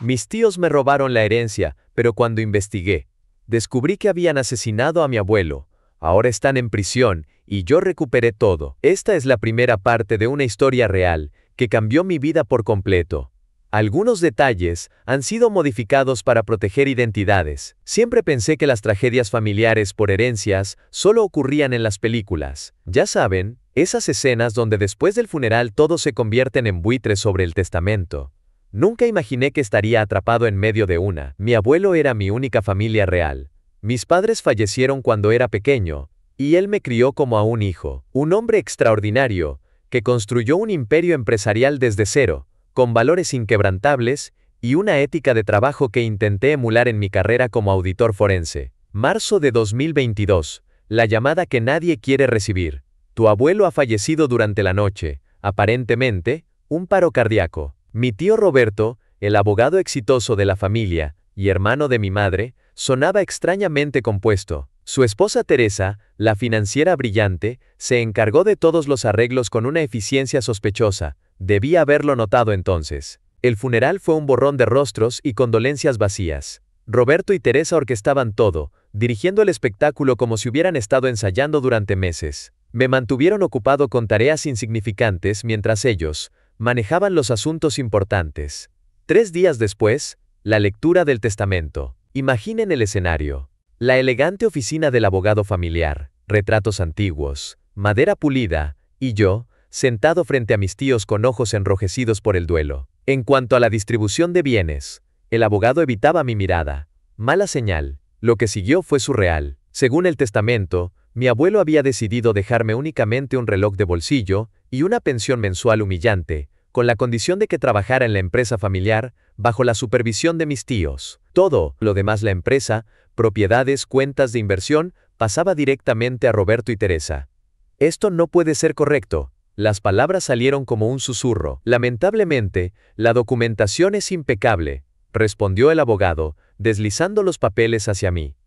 Mis tíos me robaron la herencia, pero cuando investigué, descubrí que habían asesinado a mi abuelo. Ahora están en prisión, y yo recuperé todo. Esta es la primera parte de una historia real, que cambió mi vida por completo. Algunos detalles han sido modificados para proteger identidades. Siempre pensé que las tragedias familiares por herencias solo ocurrían en las películas. Ya saben, esas escenas donde después del funeral todos se convierten en buitres sobre el testamento. Nunca imaginé que estaría atrapado en medio de una. Mi abuelo era mi única familia real. Mis padres fallecieron cuando era pequeño, y él me crió como a un hijo. Un hombre extraordinario, que construyó un imperio empresarial desde cero, con valores inquebrantables, y una ética de trabajo que intenté emular en mi carrera como auditor forense. Marzo de 2022. La llamada que nadie quiere recibir. Tu abuelo ha fallecido durante la noche, aparentemente, un paro cardíaco. Mi tío Roberto, el abogado exitoso de la familia, y hermano de mi madre, sonaba extrañamente compuesto. Su esposa Teresa, la financiera brillante, se encargó de todos los arreglos con una eficiencia sospechosa. Debía haberlo notado entonces. El funeral fue un borrón de rostros y condolencias vacías. Roberto y Teresa orquestaban todo, dirigiendo el espectáculo como si hubieran estado ensayando durante meses. Me mantuvieron ocupado con tareas insignificantes mientras ellos manejaban los asuntos importantes. 3 días después, la lectura del testamento. Imaginen el escenario. La elegante oficina del abogado familiar, retratos antiguos, madera pulida, y yo, sentado frente a mis tíos con ojos enrojecidos por el duelo. En cuanto a la distribución de bienes, el abogado evitaba mi mirada. Mala señal. Lo que siguió fue surreal. Según el testamento, mi abuelo había decidido dejarme únicamente un reloj de bolsillo y una pensión mensual humillante, con la condición de que trabajara en la empresa familiar, bajo la supervisión de mis tíos. Todo, lo demás la empresa, propiedades, cuentas de inversión, pasaba directamente a Roberto y Teresa. Esto no puede ser correcto. Las palabras salieron como un susurro. Lamentablemente, la documentación es impecable, respondió el abogado, deslizando los papeles hacia mí.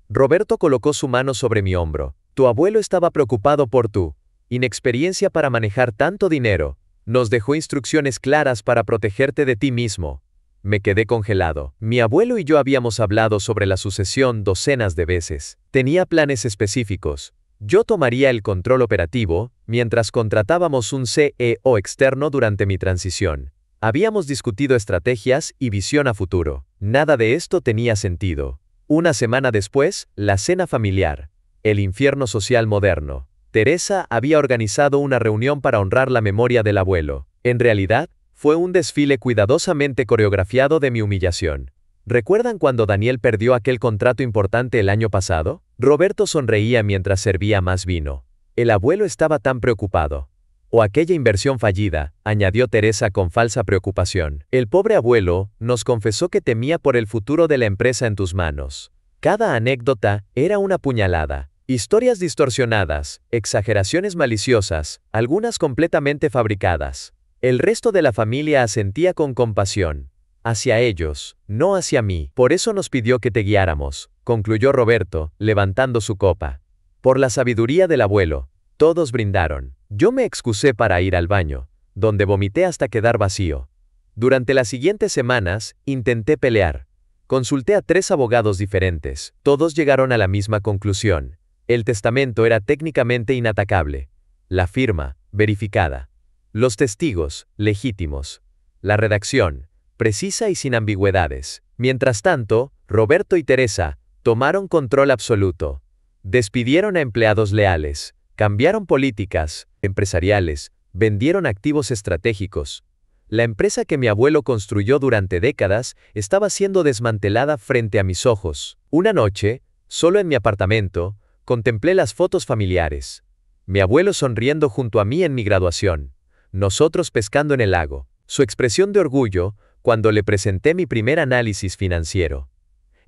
Roberto colocó su mano sobre mi hombro. Tu abuelo estaba preocupado por tu inexperiencia para manejar tanto dinero. Nos dejó instrucciones claras para protegerte de ti mismo. Me quedé congelado. Mi abuelo y yo habíamos hablado sobre la sucesión docenas de veces. Tenía planes específicos. Yo tomaría el control operativo, mientras contratábamos un CEO externo durante mi transición. Habíamos discutido estrategias y visión a futuro. Nada de esto tenía sentido. Una semana después, la cena familiar. El infierno social moderno. Teresa había organizado una reunión para honrar la memoria del abuelo. En realidad, fue un desfile cuidadosamente coreografiado de mi humillación. ¿Recuerdan cuando Daniel perdió aquel contrato importante el año pasado? Roberto sonreía mientras servía más vino. El abuelo estaba tan preocupado. O aquella inversión fallida, añadió Teresa con falsa preocupación. El pobre abuelo nos confesó que temía por el futuro de la empresa en tus manos. Cada anécdota era una puñalada. Historias distorsionadas, exageraciones maliciosas, algunas completamente fabricadas. El resto de la familia asentía con compasión. Hacia ellos, no hacia mí. Por eso nos pidió que te guiáramos, concluyó Roberto, levantando su copa. Por la sabiduría del abuelo, todos brindaron. Yo me excusé para ir al baño, donde vomité hasta quedar vacío. Durante las siguientes semanas, intenté pelear. Consulté a 3 abogados diferentes. Todos llegaron a la misma conclusión. El testamento era técnicamente inatacable. La firma, verificada. Los testigos, legítimos. La redacción, precisa y sin ambigüedades. Mientras tanto, Roberto y Teresa tomaron control absoluto. Despidieron a empleados leales, cambiaron políticas empresariales, vendieron activos estratégicos. La empresa que mi abuelo construyó durante décadas estaba siendo desmantelada frente a mis ojos. Una noche, solo en mi apartamento, contemplé las fotos familiares. Mi abuelo sonriendo junto a mí en mi graduación. Nosotros pescando en el lago. Su expresión de orgullo cuando le presenté mi primer análisis financiero.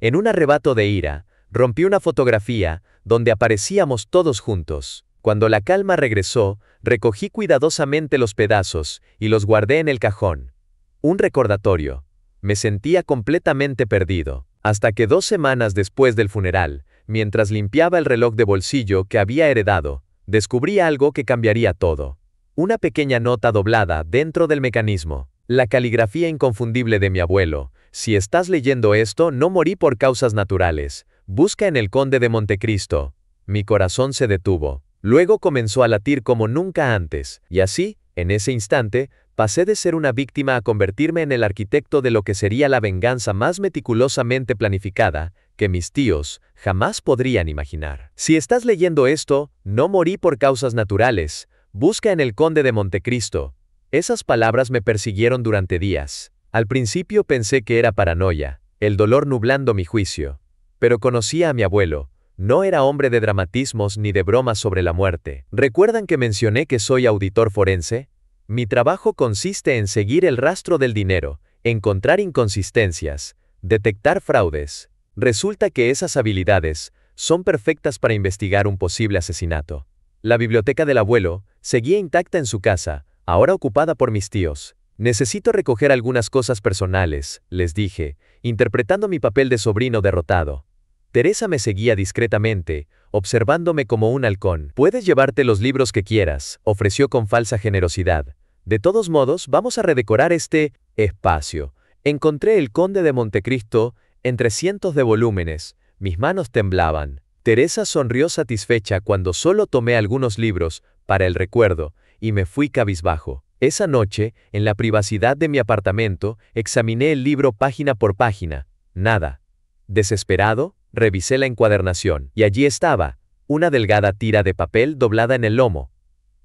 En un arrebato de ira, rompí una fotografía donde aparecíamos todos juntos. Cuando la calma regresó, recogí cuidadosamente los pedazos y los guardé en el cajón. Un recordatorio. Me sentía completamente perdido. Hasta que 2 semanas después del funeral, mientras limpiaba el reloj de bolsillo que había heredado, descubrí algo que cambiaría todo. Una pequeña nota doblada dentro del mecanismo. La caligrafía inconfundible de mi abuelo Si estás leyendo esto, no morí por causas naturales. Busca en el Conde de Montecristo. Mi corazón se detuvo. Luego comenzó a latir como nunca antes, y así, en ese instante, pasé de ser una víctima a convertirme en el arquitecto de lo que sería la venganza más meticulosamente planificada, que mis tíos jamás podrían imaginar. Si estás leyendo esto, no morí por causas naturales. Busca en el Conde de Montecristo. Esas palabras me persiguieron durante días. Al principio pensé que era paranoia, el dolor nublando mi juicio. Pero conocía a mi abuelo. No era hombre de dramatismos ni de bromas sobre la muerte. ¿Recuerdan que mencioné que soy auditor forense? Mi trabajo consiste en seguir el rastro del dinero, encontrar inconsistencias, detectar fraudes. Resulta que esas habilidades son perfectas para investigar un posible asesinato. La biblioteca del abuelo seguía intacta en su casa, ahora ocupada por mis tíos. Necesito recoger algunas cosas personales, les dije, interpretando mi papel de sobrino derrotado. Teresa me seguía discretamente, observándome como un halcón. Puedes llevarte los libros que quieras, ofreció con falsa generosidad. De todos modos, vamos a redecorar este espacio. Encontré el Conde de Montecristo entre cientos de volúmenes. Mis manos temblaban. Teresa sonrió satisfecha cuando solo tomé algunos libros, para el recuerdo, y me fui cabizbajo. Esa noche, en la privacidad de mi apartamento, examiné el libro página por página. Nada. Desesperado, revisé la encuadernación, y allí estaba, una delgada tira de papel doblada en el lomo.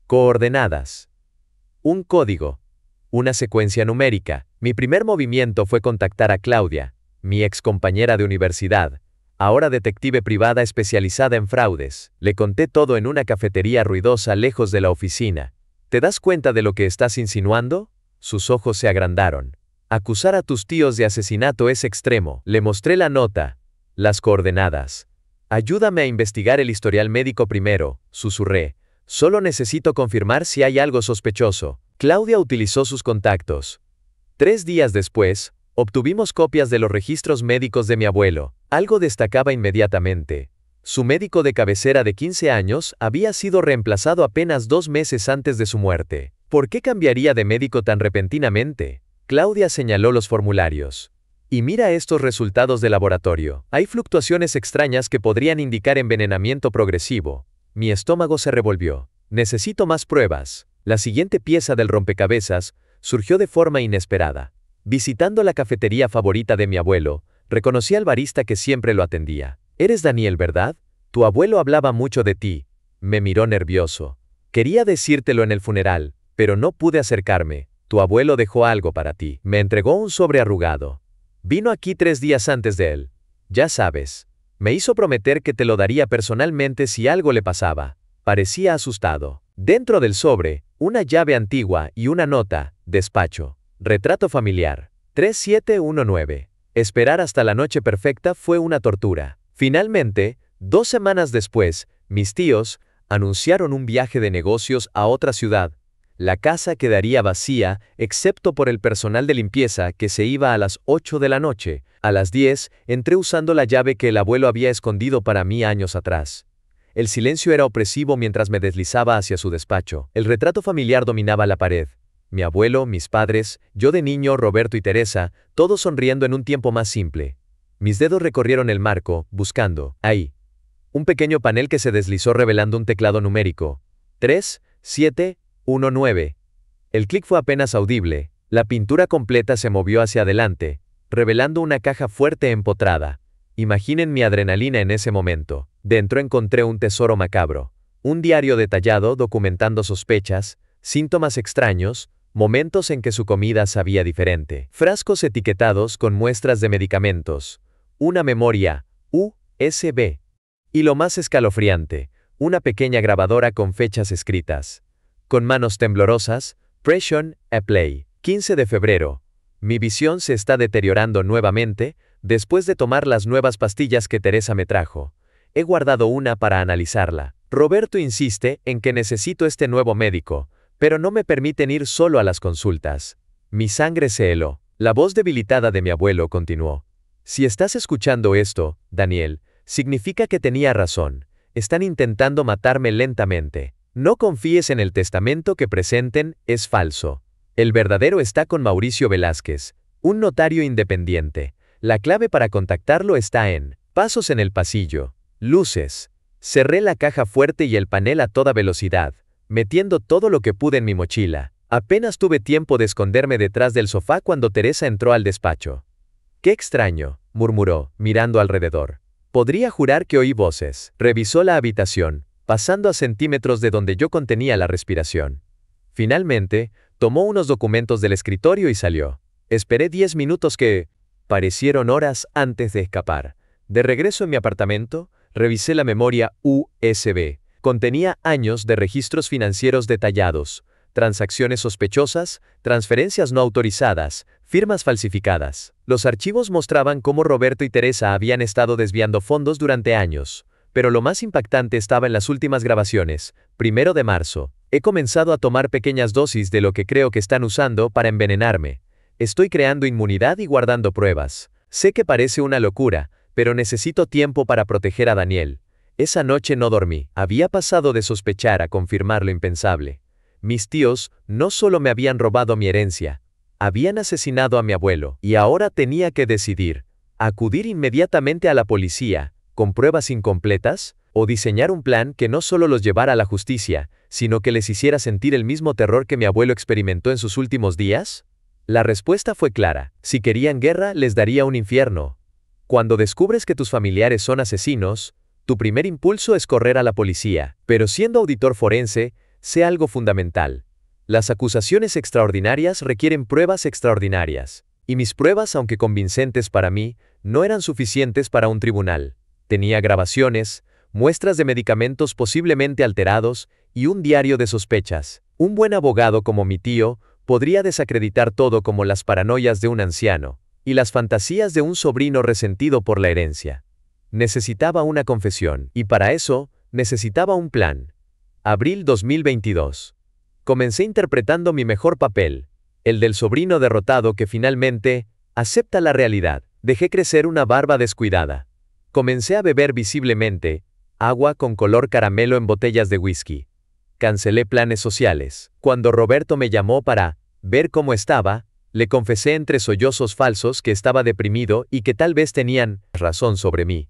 Coordenadas. Un código. Una secuencia numérica. Mi primer movimiento fue contactar a Claudia, mi ex compañera de universidad, ahora detective privada especializada en fraudes. Le conté todo en una cafetería ruidosa lejos de la oficina. ¿Te das cuenta de lo que estás insinuando? Sus ojos se agrandaron. Acusar a tus tíos de asesinato es extremo. Le mostré la nota. Las coordenadas. Ayúdame a investigar el historial médico primero, susurré. Solo necesito confirmar si hay algo sospechoso. Claudia utilizó sus contactos. 3 días después, obtuvimos copias de los registros médicos de mi abuelo. Algo destacaba inmediatamente. Su médico de cabecera de 15 años había sido reemplazado apenas 2 meses antes de su muerte. ¿Por qué cambiaría de médico tan repentinamente? Claudia señaló los formularios. Y mira estos resultados de laboratorio. Hay fluctuaciones extrañas que podrían indicar envenenamiento progresivo. Mi estómago se revolvió. Necesito más pruebas. La siguiente pieza del rompecabezas surgió de forma inesperada. Visitando la cafetería favorita de mi abuelo, reconocí al barista que siempre lo atendía. «Eres Daniel, ¿verdad? Tu abuelo hablaba mucho de ti». Me miró nervioso. «Quería decírtelo en el funeral, pero no pude acercarme. Tu abuelo dejó algo para ti». Me entregó un sobre arrugado. «Vino aquí 3 días antes de él. Ya sabes. Me hizo prometer que te lo daría personalmente si algo le pasaba». Parecía asustado. Dentro del sobre, una llave antigua y una nota, despacho. Retrato familiar. 3719. Esperar hasta la noche perfecta fue una tortura. Finalmente, 2 semanas después, mis tíos anunciaron un viaje de negocios a otra ciudad. La casa quedaría vacía, excepto por el personal de limpieza que se iba a las 8 de la noche. A las 10, entré usando la llave que el abuelo había escondido para mí años atrás. El silencio era opresivo mientras me deslizaba hacia su despacho. El retrato familiar dominaba la pared. Mi abuelo, mis padres, yo de niño, Roberto y Teresa, todos sonriendo en un tiempo más simple. Mis dedos recorrieron el marco, buscando. Ahí. Un pequeño panel que se deslizó revelando un teclado numérico. 3719. El clic fue apenas audible. La pintura completa se movió hacia adelante, revelando una caja fuerte empotrada. Imaginen mi adrenalina en ese momento. Dentro encontré un tesoro macabro. Un diario detallado documentando sospechas, síntomas extraños, momentos en que su comida sabía diferente. Frascos etiquetados con muestras de medicamentos. Una memoria USB. Y lo más escalofriante, una pequeña grabadora con fechas escritas. Con manos temblorosas, Pression a Play. 15 de febrero. Mi visión se está deteriorando nuevamente, después de tomar las nuevas pastillas que Teresa me trajo. He guardado una para analizarla. Roberto insiste en que necesito este nuevo médico, pero no me permiten ir solo a las consultas. Mi sangre se heló. La voz debilitada de mi abuelo continuó. Si estás escuchando esto, Daniel, significa que tenía razón. Están intentando matarme lentamente. No confíes en el testamento que presenten, es falso. El verdadero está con Mauricio Velázquez. Un notario independiente. La clave para contactarlo está en pasos en el pasillo, luces. Cerré la caja fuerte y el panel a toda velocidad, metiendo todo lo que pude en mi mochila. Apenas tuve tiempo de esconderme detrás del sofá cuando Teresa entró al despacho. «Qué extraño», murmuró, mirando alrededor. Podría jurar que oí voces. Revisó la habitación, pasando a centímetros de donde yo contenía la respiración. Finalmente, tomó unos documentos del escritorio y salió. Esperé 10 minutos que parecieron horas antes de escapar. De regreso en mi apartamento, revisé la memoria USB. Contenía años de registros financieros detallados, transacciones sospechosas, transferencias no autorizadas, firmas falsificadas. Los archivos mostraban cómo Roberto y Teresa habían estado desviando fondos durante años. Pero lo más impactante estaba en las últimas grabaciones. 1 de marzo. He comenzado a tomar pequeñas dosis de lo que creo que están usando para envenenarme. Estoy creando inmunidad y guardando pruebas. Sé que parece una locura, pero necesito tiempo para proteger a Daniel. Esa noche no dormí. Había pasado de sospechar a confirmar lo impensable. Mis tíos no solo me habían robado mi herencia, habían asesinado a mi abuelo, y ahora tenía que decidir: acudir inmediatamente a la policía, con pruebas incompletas, o diseñar un plan que no solo los llevara a la justicia, sino que les hiciera sentir el mismo terror que mi abuelo experimentó en sus últimos días. La respuesta fue clara: si querían guerra, les daría un infierno. Cuando descubres que tus familiares son asesinos, tu primer impulso es correr a la policía, pero siendo auditor forense, sé algo fundamental. Las acusaciones extraordinarias requieren pruebas extraordinarias. Y mis pruebas, aunque convincentes para mí, no eran suficientes para un tribunal. Tenía grabaciones, muestras de medicamentos posiblemente alterados y un diario de sospechas. Un buen abogado como mi tío podría desacreditar todo como las paranoias de un anciano y las fantasías de un sobrino resentido por la herencia. Necesitaba una confesión, y para eso, necesitaba un plan. Abril 2022. Comencé interpretando mi mejor papel, el del sobrino derrotado que finalmente acepta la realidad. Dejé crecer una barba descuidada. Comencé a beber visiblemente agua con color caramelo en botellas de whisky. Cancelé planes sociales. Cuando Roberto me llamó para ver cómo estaba, le confesé entre sollozos falsos que estaba deprimido y que tal vez tenían razón sobre mí.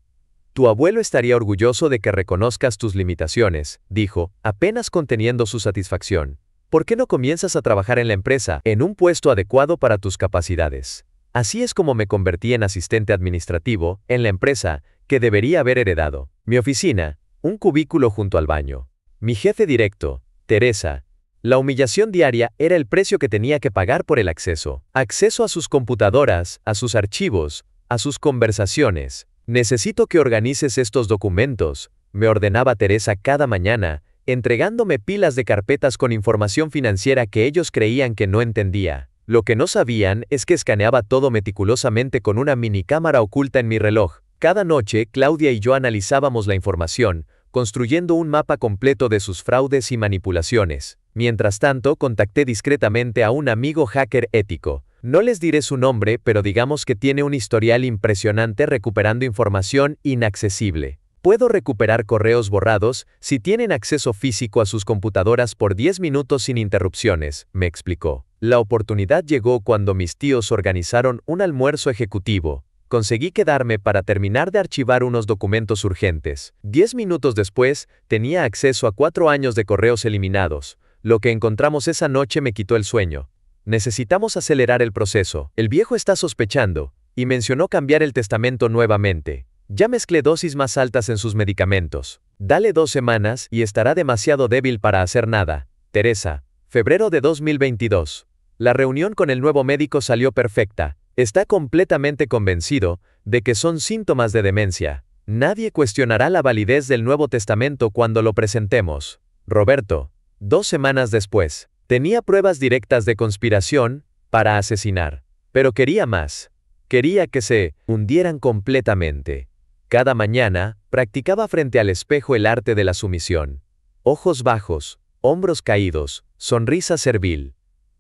Tu abuelo estaría orgulloso de que reconozcas tus limitaciones, dijo, apenas conteniendo su satisfacción. ¿Por qué no comienzas a trabajar en la empresa, en un puesto adecuado para tus capacidades? Así es como me convertí en asistente administrativo, en la empresa, que debería haber heredado. Mi oficina, un cubículo junto al baño. Mi jefe directo, Teresa. La humillación diaria era el precio que tenía que pagar por el acceso. Acceso a sus computadoras, a sus archivos, a sus conversaciones. Necesito que organices estos documentos, me ordenaba Teresa cada mañana, entregándome pilas de carpetas con información financiera que ellos creían que no entendía. Lo que no sabían es que escaneaba todo meticulosamente con una mini cámara oculta en mi reloj. Cada noche, Claudia y yo analizábamos la información, construyendo un mapa completo de sus fraudes y manipulaciones. Mientras tanto, contacté discretamente a un amigo hacker ético. No les diré su nombre, pero digamos que tiene un historial impresionante recuperando información inaccesible. Puedo recuperar correos borrados si tienen acceso físico a sus computadoras por 10 minutos sin interrupciones, me explicó. La oportunidad llegó cuando mis tíos organizaron un almuerzo ejecutivo. Conseguí quedarme para terminar de archivar unos documentos urgentes. 10 minutos después, tenía acceso a 4 años de correos eliminados. Lo que encontramos esa noche me quitó el sueño. Necesitamos acelerar el proceso. El viejo está sospechando, y mencionó cambiar el testamento nuevamente. Ya mezclé dosis más altas en sus medicamentos. Dale 2 semanas y estará demasiado débil para hacer nada. Teresa. Febrero de 2022. La reunión con el nuevo médico salió perfecta. Está completamente convencido de que son síntomas de demencia. Nadie cuestionará la validez del Nuevo Testamento cuando lo presentemos. Roberto. 2 semanas después. Tenía pruebas directas de conspiración para asesinar. Pero quería más. Quería que se hundieran completamente. Cada mañana, practicaba frente al espejo el arte de la sumisión. Ojos bajos, hombros caídos, sonrisa servil.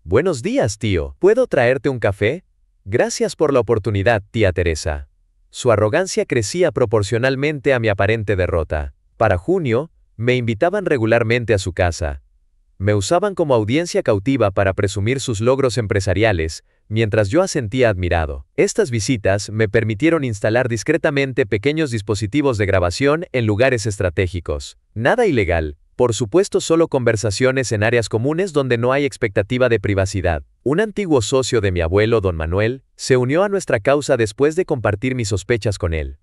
Buenos días, tío. ¿Puedo traerte un café? Gracias por la oportunidad, tía Teresa. Su arrogancia crecía proporcionalmente a mi aparente derrota. Para junio, me invitaban regularmente a su casa. Me usaban como audiencia cautiva para presumir sus logros empresariales, mientras yo asentía admirado. Estas visitas me permitieron instalar discretamente pequeños dispositivos de grabación en lugares estratégicos. Nada ilegal, por supuesto, solo conversaciones en áreas comunes donde no hay expectativa de privacidad. Un antiguo socio de mi abuelo, don Manuel, se unió a nuestra causa después de compartir mis sospechas con él.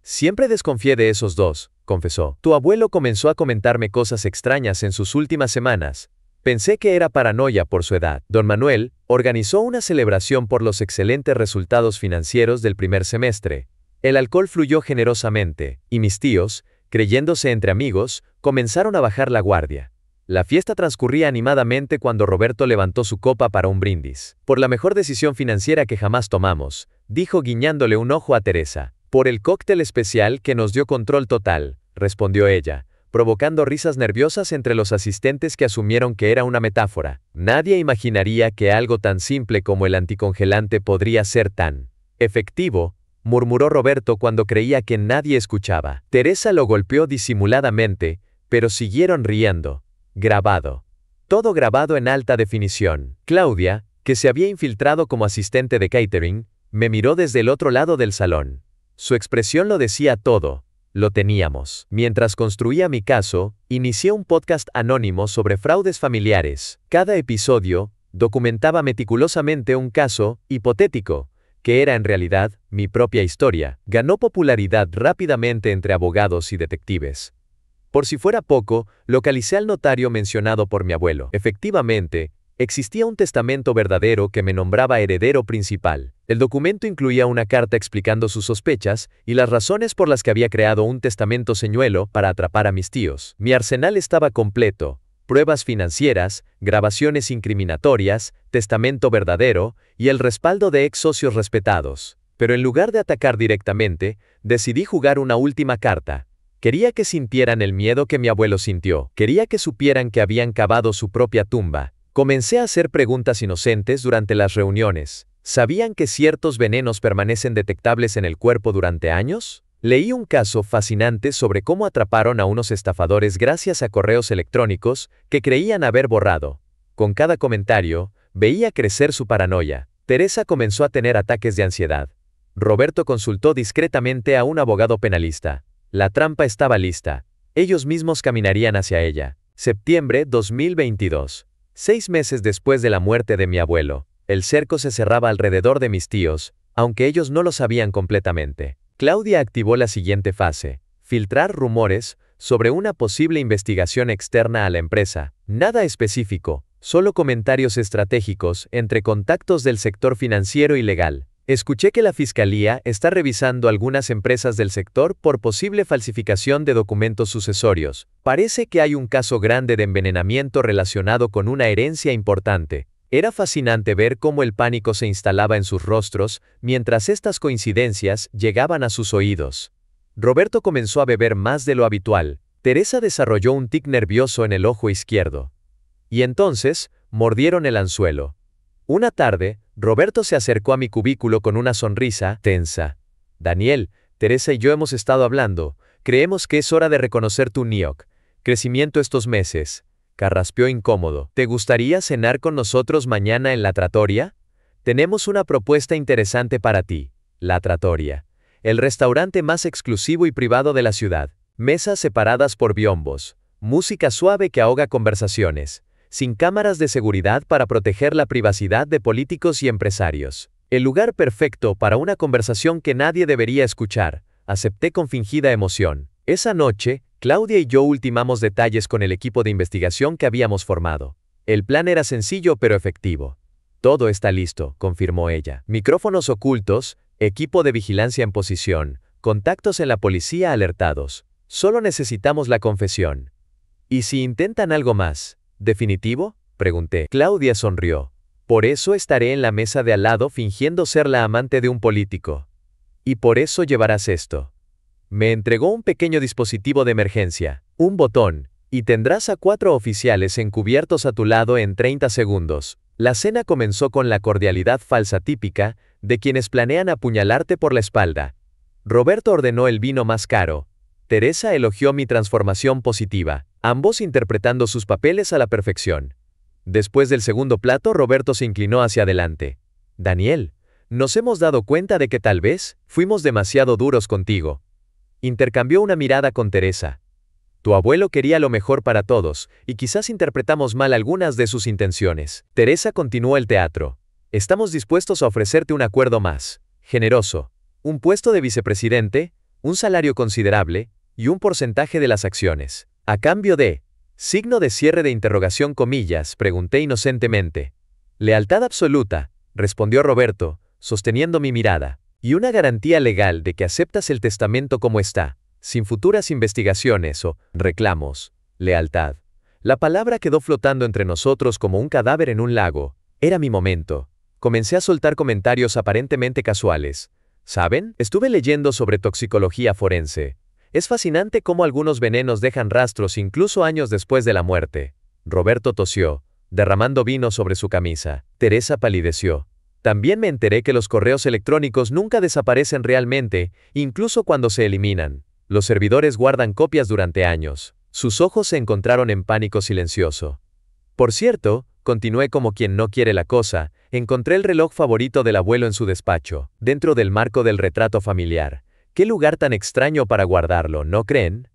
Siempre desconfié de esos dos, confesó. Tu abuelo comenzó a comentarme cosas extrañas en sus últimas semanas. Pensé que era paranoia por su edad. Don Manuel organizó una celebración por los excelentes resultados financieros del primer semestre. El alcohol fluyó generosamente, y mis tíos, creyéndose entre amigos, comenzaron a bajar la guardia. La fiesta transcurría animadamente cuando Roberto levantó su copa para un brindis. Por la mejor decisión financiera que jamás tomamos, dijo guiñándole un ojo a Teresa. Por el cóctel especial que nos dio control total, respondió ella, provocando risas nerviosas entre los asistentes que asumieron que era una metáfora. Nadie imaginaría que algo tan simple como el anticongelante podría ser tan efectivo, murmuró Roberto cuando creía que nadie escuchaba. Teresa lo golpeó disimuladamente, pero siguieron riendo. Grabado. Todo grabado en alta definición. Claudia, que se había infiltrado como asistente de catering, me miró desde el otro lado del salón. Su expresión lo decía todo. Lo teníamos. Mientras construía mi caso, inicié un podcast anónimo sobre fraudes familiares. Cada episodio documentaba meticulosamente un caso hipotético, que era en realidad mi propia historia. Ganó popularidad rápidamente entre abogados y detectives. Por si fuera poco, localicé al notario mencionado por mi abuelo. Efectivamente, existía un testamento verdadero que me nombraba heredero principal. El documento incluía una carta explicando sus sospechas y las razones por las que había creado un testamento señuelo para atrapar a mis tíos. Mi arsenal estaba completo: pruebas financieras, grabaciones incriminatorias, testamento verdadero y el respaldo de ex socios respetados. Pero en lugar de atacar directamente, decidí jugar una última carta. Quería que sintieran el miedo que mi abuelo sintió. Quería que supieran que habían cavado su propia tumba. Comencé a hacer preguntas inocentes durante las reuniones. ¿Sabían que ciertos venenos permanecen detectables en el cuerpo durante años? Leí un caso fascinante sobre cómo atraparon a unos estafadores gracias a correos electrónicos que creían haber borrado. Con cada comentario, veía crecer su paranoia. Teresa comenzó a tener ataques de ansiedad. Roberto consultó discretamente a un abogado penalista. La trampa estaba lista. Ellos mismos caminarían hacia ella. Septiembre 2022. 6 meses después de la muerte de mi abuelo, el cerco se cerraba alrededor de mis tíos, aunque ellos no lo sabían completamente. Claudia activó la siguiente fase: filtrar rumores sobre una posible investigación externa a la empresa. Nada específico, solo comentarios estratégicos entre contactos del sector financiero y legal. Escuché que la Fiscalía está revisando algunas empresas del sector por posible falsificación de documentos sucesorios. Parece que hay un caso grande de envenenamiento relacionado con una herencia importante. Era fascinante ver cómo el pánico se instalaba en sus rostros mientras estas coincidencias llegaban a sus oídos. Roberto comenzó a beber más de lo habitual. Teresa desarrolló un tic nervioso en el ojo izquierdo. Y entonces, mordieron el anzuelo. Una tarde, Roberto se acercó a mi cubículo con una sonrisa tensa. Daniel, Teresa y yo hemos estado hablando. Creemos que es hora de reconocer tu NIOC. Crecimiento estos meses. Carraspeó incómodo. ¿Te gustaría cenar con nosotros mañana en la trattoria? Tenemos una propuesta interesante para ti. La trattoria. El restaurante más exclusivo y privado de la ciudad. Mesas separadas por biombos. Música suave que ahoga conversaciones. Sin cámaras de seguridad para proteger la privacidad de políticos y empresarios. El lugar perfecto para una conversación que nadie debería escuchar, acepté con fingida emoción. Esa noche, Claudia y yo ultimamos detalles con el equipo de investigación que habíamos formado. El plan era sencillo pero efectivo. Todo está listo, confirmó ella. Micrófonos ocultos, equipo de vigilancia en posición, contactos en la policía alertados. Solo necesitamos la confesión. ¿Y si intentan algo más? ¿Definitivo?, pregunté. Claudia sonrió. Por eso estaré en la mesa de al lado fingiendo ser la amante de un político. Y por eso llevarás esto. Me entregó un pequeño dispositivo de emergencia, un botón, y tendrás a 4 oficiales encubiertos a tu lado en 30 segundos. La cena comenzó con la cordialidad falsa típica de quienes planean apuñalarte por la espalda. Roberto ordenó el vino más caro. Teresa elogió mi transformación positiva, ambos interpretando sus papeles a la perfección. Después del segundo plato, Roberto se inclinó hacia adelante. Daniel, nos hemos dado cuenta de que tal vez fuimos demasiado duros contigo. Intercambió una mirada con Teresa. Tu abuelo quería lo mejor para todos, y quizás interpretamos mal algunas de sus intenciones. Teresa continuó el teatro. Estamos dispuestos a ofrecerte un acuerdo más generoso. Un puesto de vicepresidente, un salario considerable, y un porcentaje de las acciones. A cambio de, signo de cierre de interrogación comillas, pregunté inocentemente. Lealtad absoluta, respondió Roberto, sosteniendo mi mirada. Y una garantía legal de que aceptas el testamento como está, sin futuras investigaciones o reclamos. Lealtad. La palabra quedó flotando entre nosotros como un cadáver en un lago. Era mi momento. Comencé a soltar comentarios aparentemente casuales. ¿Saben? Estuve leyendo sobre toxicología forense. Es fascinante cómo algunos venenos dejan rastros incluso años después de la muerte. Roberto tosió, derramando vino sobre su camisa. Teresa palideció. También me enteré que los correos electrónicos nunca desaparecen realmente, incluso cuando se eliminan. Los servidores guardan copias durante años. Sus ojos se encontraron en pánico silencioso. Por cierto, continué como quien no quiere la cosa, encontré el reloj favorito del abuelo en su despacho, dentro del marco del retrato familiar. Qué lugar tan extraño para guardarlo, ¿no creen?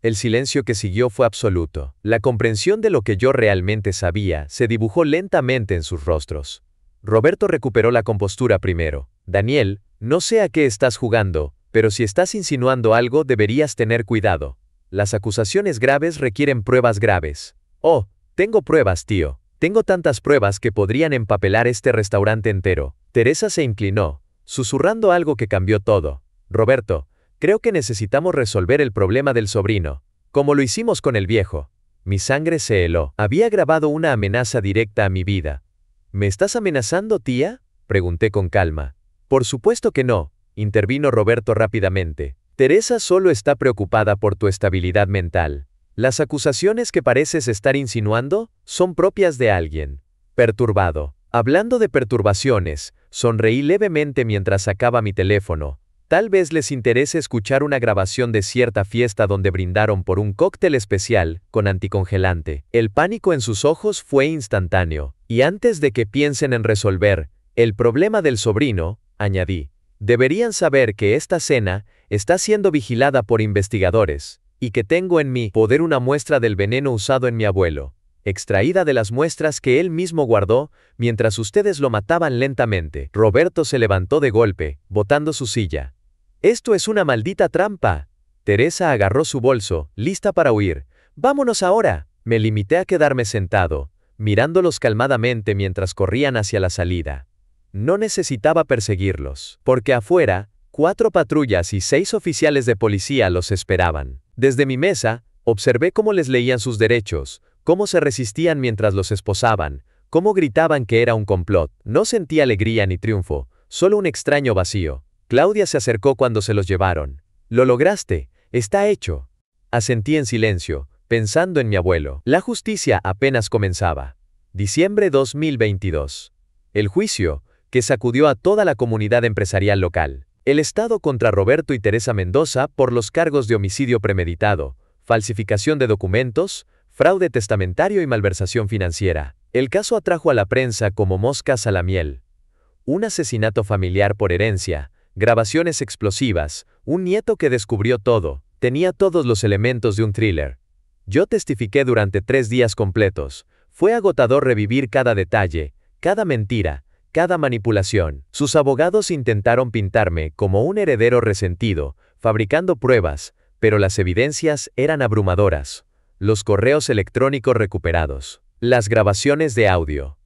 El silencio que siguió fue absoluto. La comprensión de lo que yo realmente sabía se dibujó lentamente en sus rostros. Roberto recuperó la compostura primero. Daniel, no sé a qué estás jugando, pero si estás insinuando algo deberías tener cuidado. Las acusaciones graves requieren pruebas graves. Oh, tengo pruebas, tío. Tengo tantas pruebas que podrían empapelar este restaurante entero. Teresa se inclinó, susurrando algo que cambió todo. Roberto, creo que necesitamos resolver el problema del sobrino, como lo hicimos con el viejo. Mi sangre se heló. Había grabado una amenaza directa a mi vida. ¿Me estás amenazando, tía?, pregunté con calma. Por supuesto que no, intervino Roberto rápidamente. Teresa solo está preocupada por tu estabilidad mental. Las acusaciones que pareces estar insinuando son propias de alguien perturbado. Hablando de perturbaciones, sonreí levemente mientras sacaba mi teléfono. Tal vez les interese escuchar una grabación de cierta fiesta donde brindaron por un cóctel especial, con anticongelante. El pánico en sus ojos fue instantáneo. Y antes de que piensen en resolver el problema del sobrino, añadí, deberían saber que esta cena está siendo vigilada por investigadores, y que tengo en mi poder una muestra del veneno usado en mi abuelo, extraída de las muestras que él mismo guardó mientras ustedes lo mataban lentamente. Roberto se levantó de golpe, botando su silla. «Esto es una maldita trampa». Teresa agarró su bolso, lista para huir. «Vámonos ahora». Me limité a quedarme sentado, mirándolos calmadamente mientras corrían hacia la salida. No necesitaba perseguirlos, porque afuera, 4 patrullas y 6 oficiales de policía los esperaban. Desde mi mesa, observé cómo les leían sus derechos, cómo se resistían mientras los esposaban, cómo gritaban que era un complot. No sentí alegría ni triunfo, solo un extraño vacío. Claudia se acercó cuando se los llevaron. «Lo lograste, está hecho». Asentí en silencio, pensando en mi abuelo. La justicia apenas comenzaba. Diciembre 2022. El juicio, que sacudió a toda la comunidad empresarial local. El Estado contra Roberto y Teresa Mendoza por los cargos de homicidio premeditado, falsificación de documentos, fraude testamentario y malversación financiera. El caso atrajo a la prensa como moscas a la miel. Un asesinato familiar por herencia, grabaciones explosivas, un nieto que descubrió todo, tenía todos los elementos de un thriller. Yo testifiqué durante 3 días completos. Fue agotador revivir cada detalle, cada mentira, cada manipulación. Sus abogados intentaron pintarme como un heredero resentido, fabricando pruebas, pero las evidencias eran abrumadoras. Los correos electrónicos recuperados, las grabaciones de audio,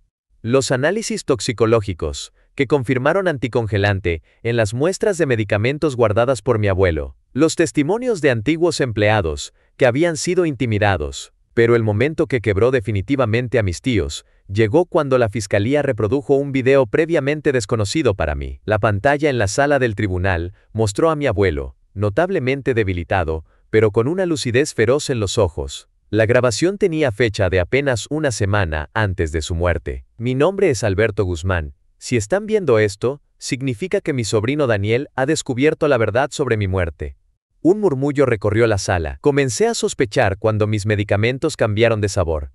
los análisis toxicológicos, que confirmaron anticongelante en las muestras de medicamentos guardadas por mi abuelo, los testimonios de antiguos empleados, que habían sido intimidados. Pero el momento que quebró definitivamente a mis tíos, llegó cuando la fiscalía reprodujo un video previamente desconocido para mí. La pantalla en la sala del tribunal mostró a mi abuelo, notablemente debilitado, pero con una lucidez feroz en los ojos. La grabación tenía fecha de apenas una semana antes de su muerte. Mi nombre es Alberto Guzmán. Si están viendo esto, significa que mi sobrino Daniel ha descubierto la verdad sobre mi muerte. Un murmullo recorrió la sala. Comencé a sospechar cuando mis medicamentos cambiaron de sabor.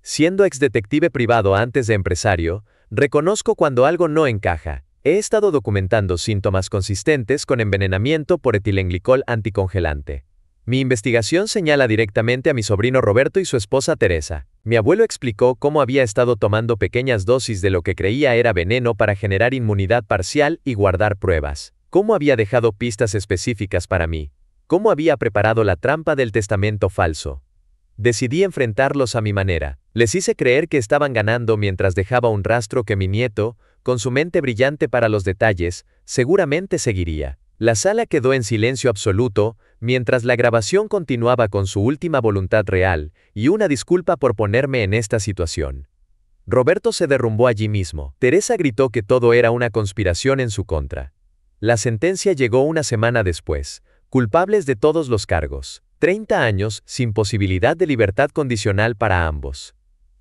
Siendo exdetective privado antes de empresario, Reconozco cuando algo no encaja. He estado documentando síntomas consistentes con envenenamiento por etilenglicol anticongelante. Mi investigación señala directamente a mi sobrino Roberto y su esposa Teresa. Mi abuelo explicó cómo había estado tomando pequeñas dosis de lo que creía era veneno para generar inmunidad parcial y guardar pruebas. Cómo había dejado pistas específicas para mí. Cómo había preparado la trampa del testamento falso. Decidí enfrentarlos a mi manera. Les hice creer que estaban ganando mientras dejaba un rastro que mi nieto, con su mente brillante para los detalles, seguramente seguiría. La sala quedó en silencio absoluto, mientras la grabación continuaba con su última voluntad real, y una disculpa por ponerme en esta situación. Roberto se derrumbó allí mismo. Teresa gritó que todo era una conspiración en su contra. La sentencia llegó una semana después. Culpables de todos los cargos. 30 años, sin posibilidad de libertad condicional para ambos.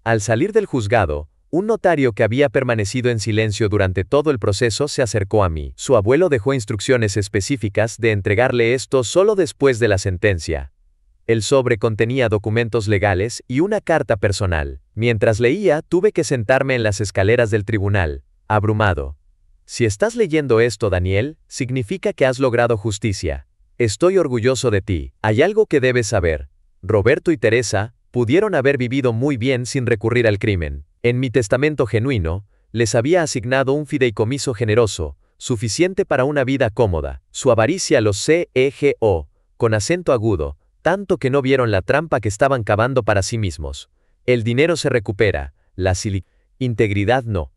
Al salir del juzgado, un notario que había permanecido en silencio durante todo el proceso se acercó a mí. Su abuelo dejó instrucciones específicas de entregarle esto solo después de la sentencia. El sobre contenía documentos legales y una carta personal. Mientras leía, tuve que sentarme en las escaleras del tribunal, abrumado. Si estás leyendo esto, Daniel, significa que has logrado justicia. Estoy orgulloso de ti. Hay algo que debes saber. Roberto y Teresa pudieron haber vivido muy bien sin recurrir al crimen. En mi testamento genuino, les había asignado un fideicomiso generoso, suficiente para una vida cómoda. Su avaricia los cegó, con acento agudo, tanto que no vieron la trampa que estaban cavando para sí mismos. El dinero se recupera, la integridad no.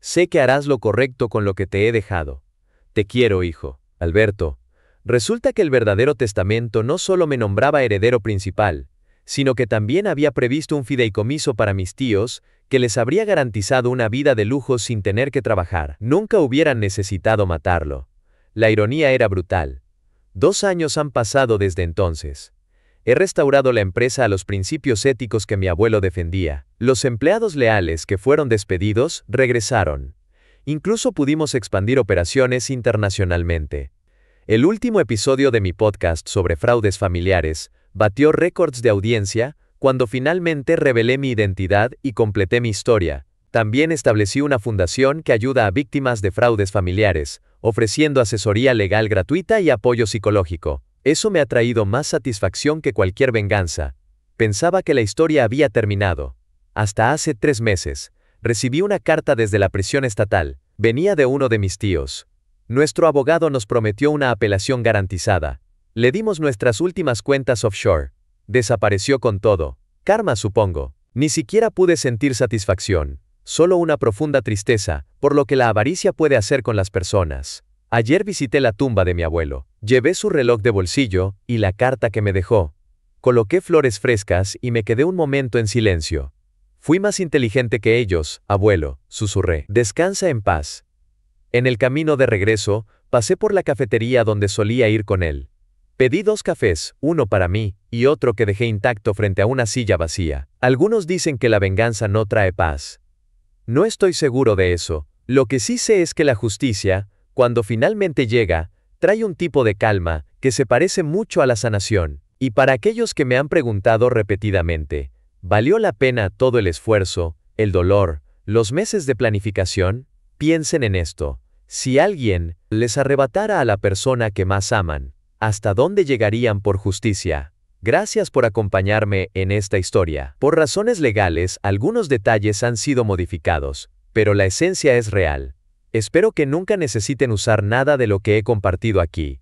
Sé que harás lo correcto con lo que te he dejado. Te quiero, hijo. Alberto. Resulta que el verdadero testamento no solo me nombraba heredero principal, sino que también había previsto un fideicomiso para mis tíos, que les habría garantizado una vida de lujo sin tener que trabajar. Nunca hubieran necesitado matarlo. La ironía era brutal. 2 años han pasado desde entonces. He restaurado la empresa a los principios éticos que mi abuelo defendía. Los empleados leales que fueron despedidos regresaron. Incluso pudimos expandir operaciones internacionalmente. El último episodio de mi podcast sobre fraudes familiares batió récords de audiencia cuando finalmente revelé mi identidad y completé mi historia. También establecí una fundación que ayuda a víctimas de fraudes familiares, ofreciendo asesoría legal gratuita y apoyo psicológico. Eso me ha traído más satisfacción que cualquier venganza. Pensaba que la historia había terminado. Hasta hace 3 meses, recibí una carta desde la prisión estatal. Venía de uno de mis tíos. Nuestro abogado nos prometió una apelación garantizada. Le dimos nuestras últimas cuentas offshore. Desapareció con todo. Karma, supongo. Ni siquiera pude sentir satisfacción. Solo una profunda tristeza, por lo que la avaricia puede hacer con las personas. Ayer visité la tumba de mi abuelo. Llevé su reloj de bolsillo y la carta que me dejó. Coloqué flores frescas y me quedé un momento en silencio. Fui más inteligente que ellos, abuelo, susurré. Descansa en paz. En el camino de regreso, pasé por la cafetería donde solía ir con él. Pedí 2 cafés, uno para mí, y otro que dejé intacto frente a una silla vacía. Algunos dicen que la venganza no trae paz. No estoy seguro de eso. Lo que sí sé es que la justicia, cuando finalmente llega, trae un tipo de calma que se parece mucho a la sanación. Y para aquellos que me han preguntado repetidamente, ¿valió la pena todo el esfuerzo, el dolor, los meses de planificación? Piensen en esto. Si alguien les arrebatara a la persona que más aman, ¿hasta dónde llegarían por justicia? Gracias por acompañarme en esta historia. Por razones legales, algunos detalles han sido modificados, pero la esencia es real. Espero que nunca necesiten usar nada de lo que he compartido aquí.